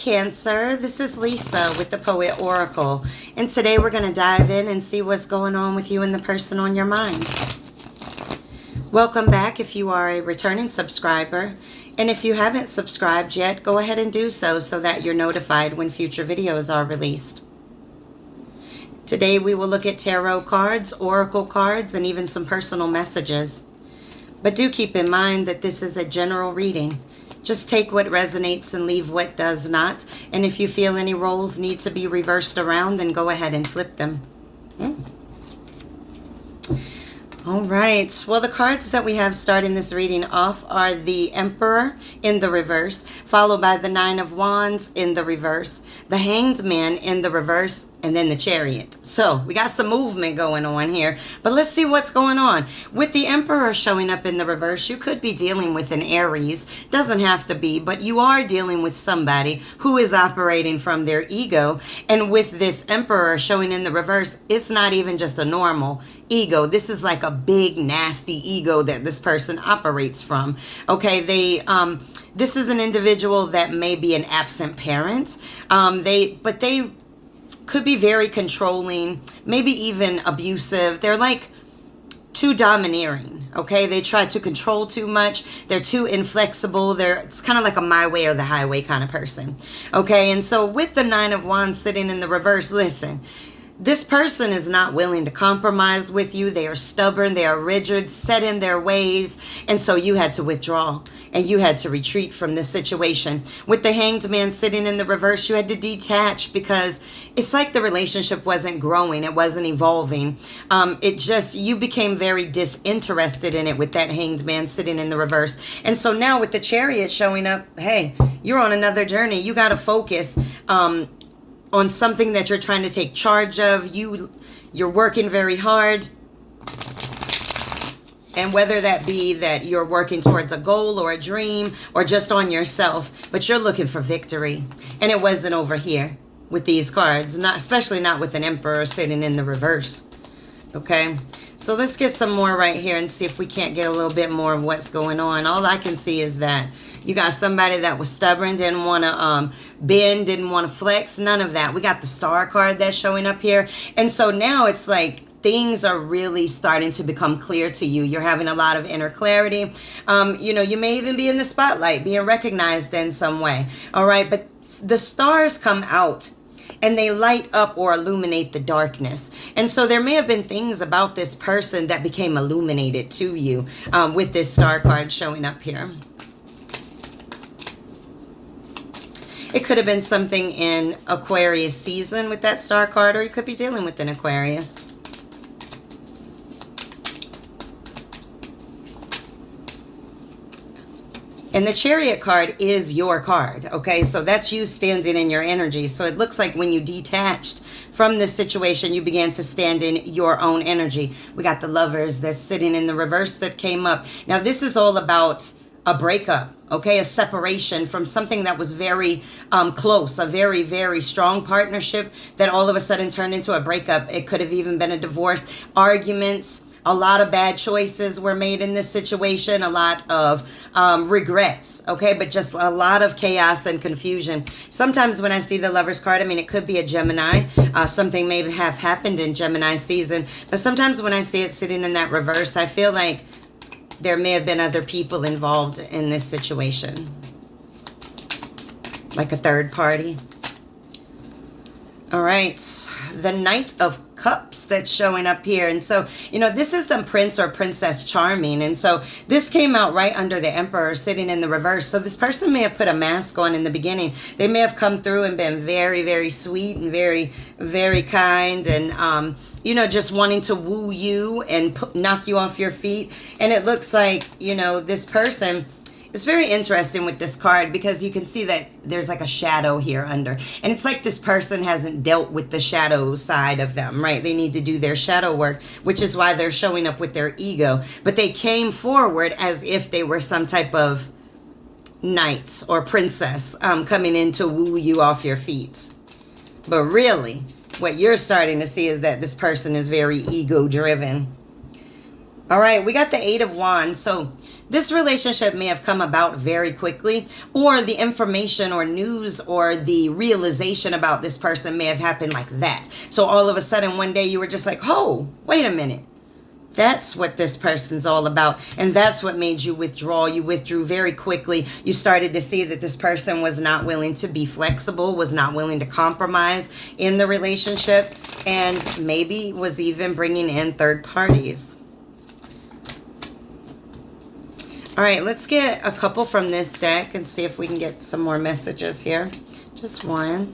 Cancer. This is Lisa with the Poet Oracle. And today we're going to dive in and see what's going on with you and the person on your mind. Welcome back if you are a returning subscriber. And if you haven't subscribed yet, go ahead and do so that you're notified when future videos are released. Today we will look at tarot cards, oracle cards, and even some personal messages. But do keep in mind that this is a general reading. Just take what resonates and leave what does not. And if you feel any roles need to be reversed around, then go ahead and flip them. All right. Well, the cards that we have starting this reading off are the Emperor in the reverse, followed by the Nine of Wands in the reverse, the Hanged Man in the reverse, and then the Chariot. So we got some movement going on here, but let's see what's going on. With the Emperor showing up in the reverse, you could be dealing with an Aries. Doesn't have to be, but you are dealing with somebody who is operating from their ego. And with this Emperor showing in the reverse, it's not even just a normal ego. This is like a big, nasty ego that this person operates from. Okay, this is an individual that may be an absent parent. They could be very controlling, maybe even abusive. They're like too domineering, okay? They try to control too much. They're too inflexible. It's kind of like a my way or the highway kind of person, okay? And so with the Nine of Wands sitting in the reverse, listen, this person is not willing to compromise with you. They are stubborn. They are rigid, set in their ways. And so you had to withdraw and you had to retreat from this situation. With the Hanged Man sitting in the reverse, you had to detach because it's like the relationship wasn't growing. It wasn't evolving. You became very disinterested in it with that Hanged Man sitting in the reverse. And so now with the Chariot showing up, hey, you're on another journey. You got to focus on something that you're trying to take charge of. You're working very hard. And whether that be that you're working towards a goal or a dream or just on yourself, but you're looking for victory. And it wasn't over here with these cards, especially not with an Emperor sitting in the reverse. Okay, so let's get some more right here and see if we can't get a little bit more of what's going on. All I can see is that you got somebody that was stubborn, didn't want to bend, didn't want to flex, none of that. We got the Star card that's showing up here. And so now it's like things are really starting to become clear to you. You're having a lot of inner clarity. You may even be in the spotlight, being recognized in some way. All right, but the stars come out and they light up or illuminate the darkness. And so there may have been things about this person that became illuminated to you with this Star card showing up here. It could have been something in Aquarius season with that Star card, or you could be dealing with an Aquarius. And the Chariot card is your card, okay? So that's you standing in your energy. So it looks like when you detached from this situation, you began to stand in your own energy. We got the Lovers that's sitting in the reverse that came up. Now, this is all about a breakup, okay? A separation from something that was very close, a very, very strong partnership that all of a sudden turned into a breakup. It could have even been a divorce, arguments. A lot of bad choices were made in this situation, a lot of regrets, okay? But just a lot of chaos and confusion. Sometimes when I see the Lovers card, it could be a Gemini. Something may have happened in Gemini season. But sometimes when I see it sitting in that reverse, I feel like there may have been other people involved in this situation. Like a third party. All right, the Knight of Cups that's showing up here. And so, this is the Prince or Princess Charming. And so this came out right under the Emperor sitting in the reverse. So this person may have put a mask on in the beginning. They may have come through and been very, very sweet and very, very kind and, just wanting to woo you and knock you off your feet. And it looks like, this person... It's very interesting with this card because you can see that there's like a shadow here under. And it's like this person hasn't dealt with the shadow side of them, right? They need to do their shadow work, which is why they're showing up with their ego. But they came forward as if they were some type of knight or princess coming in to woo you off your feet. But really, what you're starting to see is that this person is very ego-driven. All right, we got the Eight of Wands. So this relationship may have come about very quickly, or the information or news or the realization about this person may have happened like that. So all of a sudden one day you were just like, oh, wait a minute. That's what this person's all about. And that's what made you withdraw. You withdrew very quickly. You started to see that this person was not willing to be flexible, was not willing to compromise in the relationship, and maybe was even bringing in third parties. All right, let's get a couple from this deck and see if we can get some more messages here. Just one.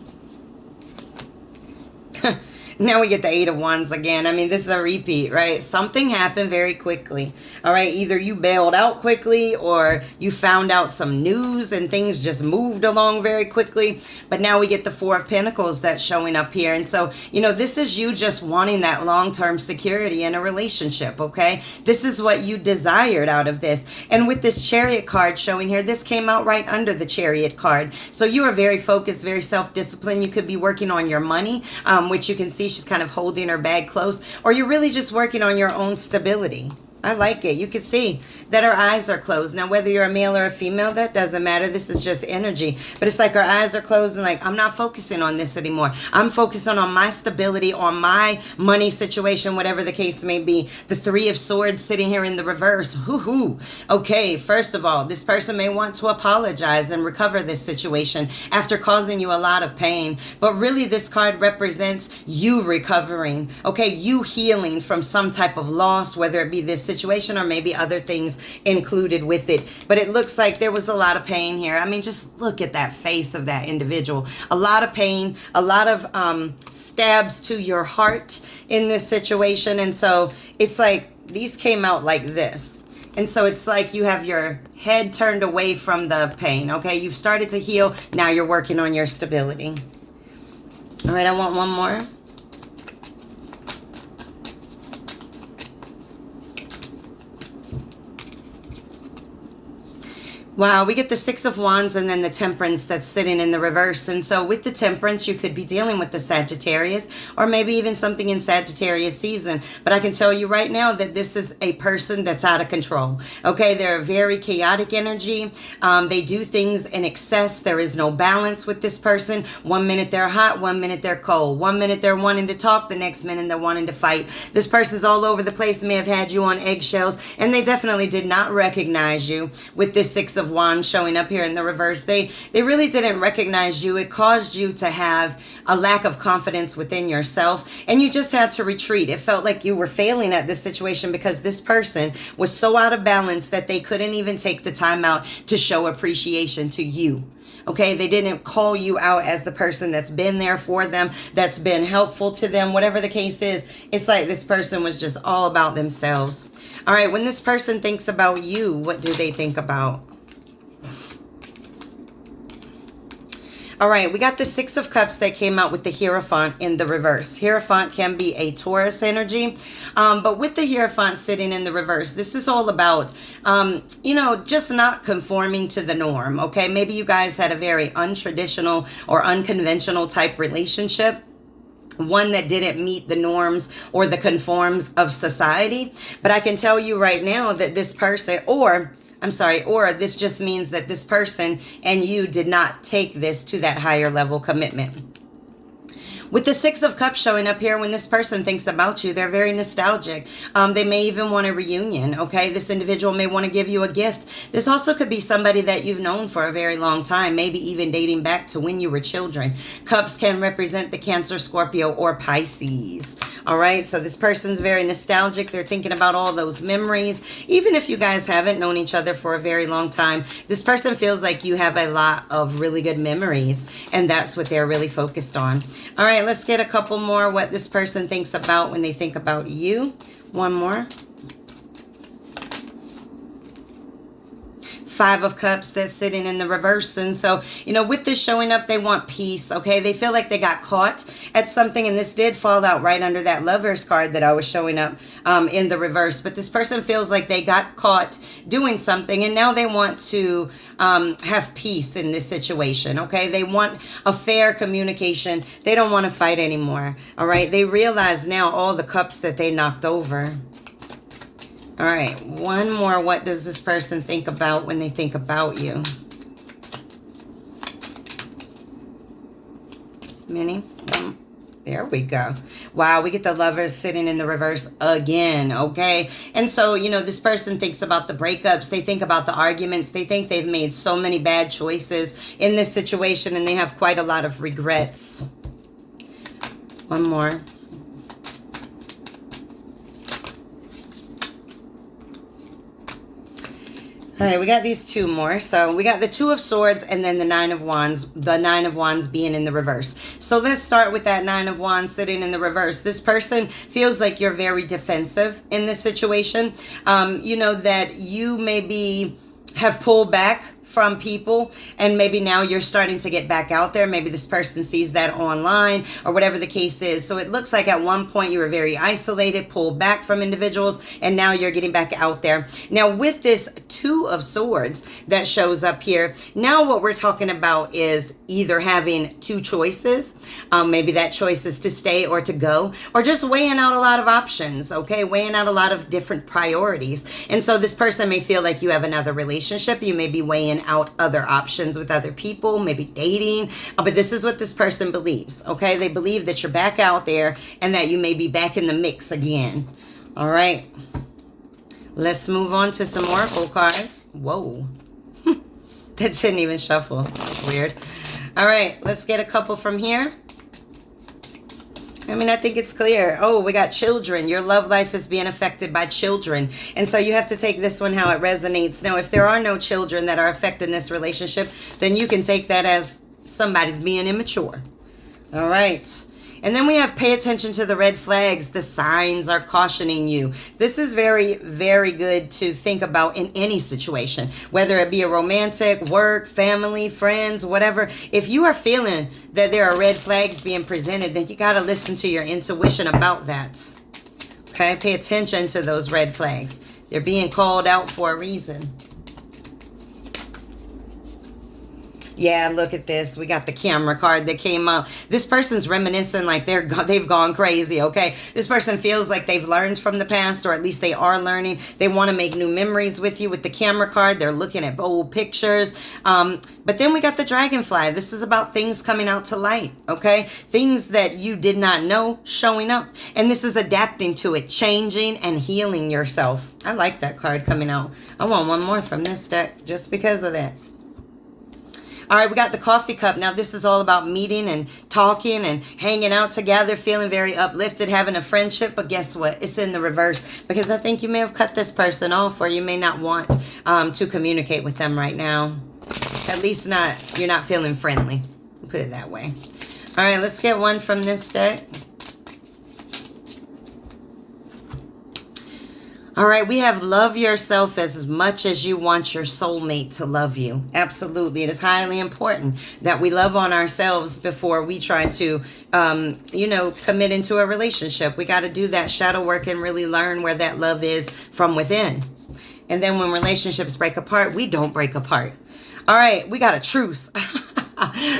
Now we get the Eight of Wands again. I mean, this is a repeat, right? Something happened very quickly. All right, either you bailed out quickly or you found out some news and things just moved along very quickly. But now we get the Four of Pentacles that's showing up here. And so, you know, this is you just wanting that long-term security in a relationship, okay? This is what you desired out of this. And with this Chariot card showing here, this came out right under the Chariot card. So you are very focused, very self-disciplined. You could be working on your money, which you can see she's kind of holding her bag close, or you're really just working on your own stability. I like it. You can see that her eyes are closed. Now, whether you're a male or a female, that doesn't matter. This is just energy. But it's like her eyes are closed and like, I'm not focusing on this anymore. I'm focusing on my stability, on my money situation, whatever the case may be. The Three of Swords sitting here in the reverse. Hoo-hoo. Okay, first of all, this person may want to apologize and recover this situation after causing you a lot of pain. But really, this card represents you recovering. Okay, you healing from some type of loss, whether it be this situation or maybe other things included with it. But it looks like there was a lot of pain here. I mean, just look at that face of that individual. A lot of pain, a lot of stabs to your heart in this situation. And so it's like these came out like this. And so it's like you have your head turned away from the pain. Okay, you've started to heal. Now you're working on your stability. All right, I want one more. Wow, we get the Six of Wands and then the Temperance that's sitting in the reverse. And so with the Temperance, you could be dealing with the Sagittarius or maybe even something in Sagittarius season. But I can tell you right now that this is a person that's out of control. Okay, they're a very chaotic energy. They do things in excess. There is no balance with this person. 1 minute they're hot, 1 minute they're cold. 1 minute they're wanting to talk, the next minute they're wanting to fight. This person's all over the place. They may have had you on eggshells, and they definitely did not recognize you with this Six of Wands showing up here in the reverse. They really didn't recognize you. It caused you to have a lack of confidence within yourself, and you just had to retreat. It felt like you were failing at this situation because this person was so out of balance that they couldn't even take the time out to show appreciation to you. Okay, they didn't call you out as the person that's been there for them, that's been helpful to them, whatever the case is. It's like this person was just all about themselves. All right, when this person thinks about you, what do they think about? All right, we got the Six of Cups that came out with the Hierophant in the reverse. Hierophant can be a Taurus energy, but with the Hierophant sitting in the reverse, this is all about, you know, just not conforming to the norm, okay? Maybe you guys had a very untraditional or unconventional type relationship, one that didn't meet the norms or the conforms of society. But I can tell you right now that this person, or this just means that this person and you did not take this to that higher level commitment. With the Six of Cups showing up here, when this person thinks about you, they're very nostalgic. They may even want a reunion, okay? This individual may want to give you a gift. This also could be somebody that you've known for a very long time, maybe even dating back to when you were children. Cups can represent the Cancer, Scorpio, or Pisces. All right, so this person's very nostalgic. They're thinking about all those memories. Even if you guys haven't known each other for a very long time, this person feels like you have a lot of really good memories, and that's what they're really focused on. All right, let's get a couple more what this person thinks about when they think about you. One more. Five of Cups that's sitting in the reverse. And so, you know, with this showing up, they want peace, okay? They feel like they got caught at something, and this did fall out right under that Lover's card that I was showing up in the reverse. But this person feels like they got caught doing something, and now they want to have peace in this situation, okay? They want a fair communication. They don't want to fight anymore, all right? They realize now all the cups that they knocked over. All right, one more. What does this person think about when they think about you? Many. There we go. Wow, we get the Lovers sitting in the reverse again, okay? And so, you know, this person thinks about the breakups. They think about the arguments. They think they've made so many bad choices in this situation, and they have quite a lot of regrets. One more. All right, we got these two more. So we got the Two of Swords and then the Nine of Wands, the Nine of Wands being in the reverse. So let's start with that Nine of Wands sitting in the reverse. This person feels like you're very defensive in this situation. You know, that you maybe have pulled back from people, and maybe now you're starting to get back out there. Maybe this person sees that online or whatever the case is. So it looks like at one point you were very isolated, pulled back from individuals, and now you're getting back out there. Now with this Two of Swords that shows up here, now what we're talking about is either having two choices. Maybe that choice is to stay or to go, or just weighing out a lot of options, okay? Weighing out a lot of different priorities. And so this person may feel like you have another relationship. You may be weighing out other options with other people, maybe dating. But this is what this person believes, okay? They believe that you're back out there and that you may be back in the mix again. All right. Let's move on to some oracle cards. Whoa. That didn't even shuffle. That's weird. All right, let's get a couple from here. I mean, I think it's clear. Oh, we got children. Your love life is being affected by children. And so you have to take this one how it resonates. Now, if there are no children that are affecting this relationship, then you can take that as somebody's being immature. All right. And then we have pay attention to the red flags. The signs are cautioning you. This is very, very good to think about in any situation, whether it be a romantic, work, family, friends, whatever. If you are feeling that there are red flags being presented, then you got to listen to your intuition about that. Okay, pay attention to those red flags. They're being called out for a reason. Yeah, look at this. We got the camera card that came up. This person's reminiscing like they've gone crazy, okay? This person feels like they've learned from the past, or at least they are learning. They want to make new memories with you with the camera card. They're looking at old pictures. But then we got the dragonfly. This is about things coming out to light, okay? Things that you did not know showing up. And this is adapting to it, changing and healing yourself. I like that card coming out. I want one more from this deck just because of that. All right, we got the coffee cup. Now, this is all about meeting and talking and hanging out together, feeling very uplifted, having a friendship. But guess what? It's in the reverse, because I think you may have cut this person off, or you may not want to communicate with them right now. At least you're not feeling friendly. Put it that way. All right, let's get one from this deck. All right, we have love yourself as much as you want your soulmate to love you. Absolutely. It is highly important that we love on ourselves before we try to, commit into a relationship. We got to do that shadow work and really learn where that love is from within. And then when relationships break apart, we don't break apart. All right, we got a truce.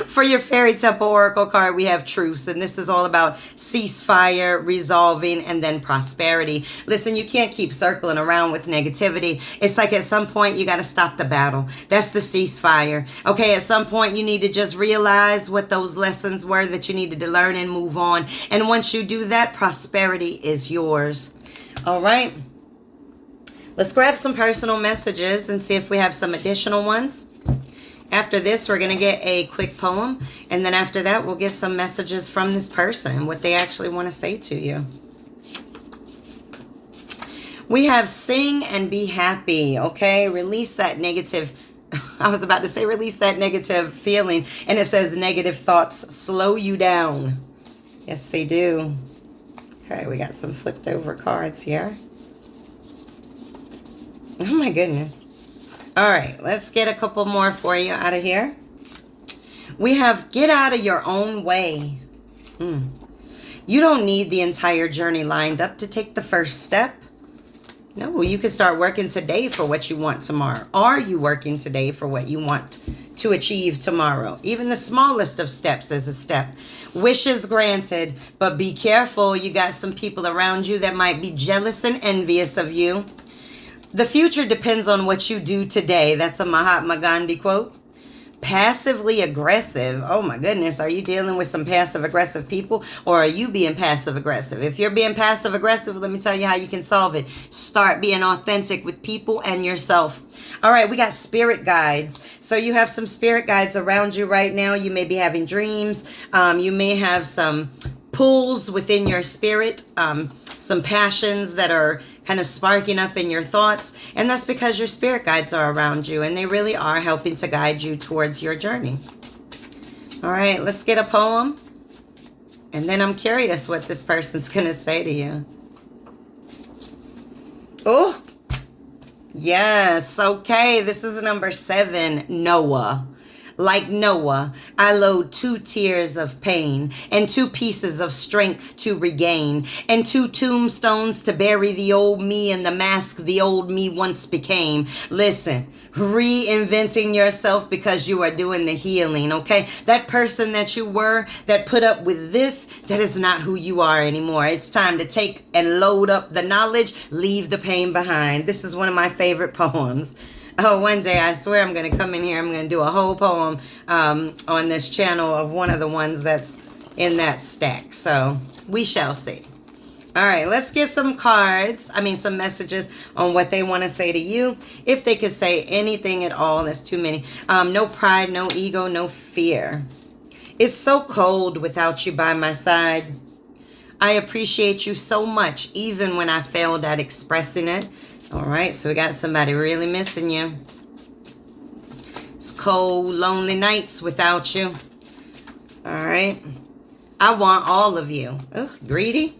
For your Fairy Temple Oracle card, we have truce, and this is all about ceasefire, resolving, and then prosperity. Listen, you can't keep circling around with negativity. It's like at some point, you got to stop the battle. That's the ceasefire. Okay, at some point, you need to just realize what those lessons were that you needed to learn and move on. And once you do that, prosperity is yours. All right. Let's grab some personal messages and see if we have some additional ones. After this, we're going to get a quick poem. And then after that, we'll get some messages from this person, what they actually want to say to you. We have sing and be happy, okay? Release that negative, I was about to say release that negative feeling. And it says negative thoughts slow you down. Yes, they do. Okay, we got some flipped over cards here. Oh my goodness. All right, let's get a couple more for you out of here. We have get out of your own way. You don't need the entire journey lined up to take the first step. No, you can start working today for what you want tomorrow. Are you working today for what you want to achieve tomorrow? Even the smallest of steps is a step. Wishes granted, but be careful. You got some people around you that might be jealous and envious of you. The future depends on what you do today. That's a Mahatma Gandhi quote. Passively aggressive. Oh my goodness. Are you dealing with some passive aggressive people, or are you being passive aggressive? If you're being passive aggressive, let me tell you how you can solve it. Start being authentic with people and yourself. All right, we got spirit guides. So you have some spirit guides around you right now. You may be having dreams. You may have some pulls within your spirit, some passions that are kind of sparking up in your thoughts. And that's because your spirit guides are around you, and they really are helping to guide you towards your journey. All right, let's get a poem. And then I'm curious what this person's going to say to you. Oh, yes. Okay, this is number 7, Noah. Like Noah, I load 2 tears of pain and 2 pieces of strength to regain, and 2 tombstones to bury the old me and the mask the old me once became. Listen, reinventing yourself because you are doing the healing, okay? That person that you were that put up with this, that is not who you are anymore. It's time to take and load up the knowledge, leave the pain behind. This is one of my favorite poems. Oh, one day I swear I'm going to come in here. I'm going to do a whole poem on this channel of one of the ones that's in that stack. So we shall see. All right, let's get some cards. Some messages on what they want to say to you. If they could say anything at all, that's too many. No pride, no ego, no fear. It's so cold without you by my side. I appreciate you so much, even when I failed at expressing it. All right, so we got somebody really missing you. It's cold, lonely nights without you. All right. I want all of you. Ugh, greedy.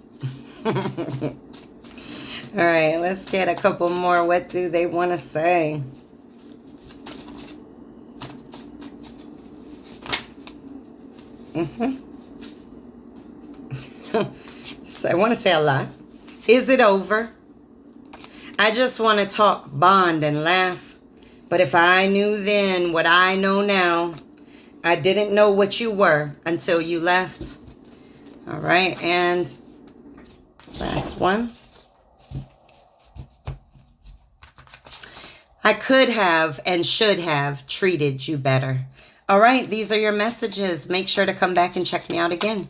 All right, let's get a couple more. What do they want to say? So I want to say a lot. Is it over? I just want to talk, bond, and laugh. But if I knew then what I know now, I didn't know what you were until you left. All right, and last one. I could have and should have treated you better. All right, these are your messages. Make sure to come back and check me out again.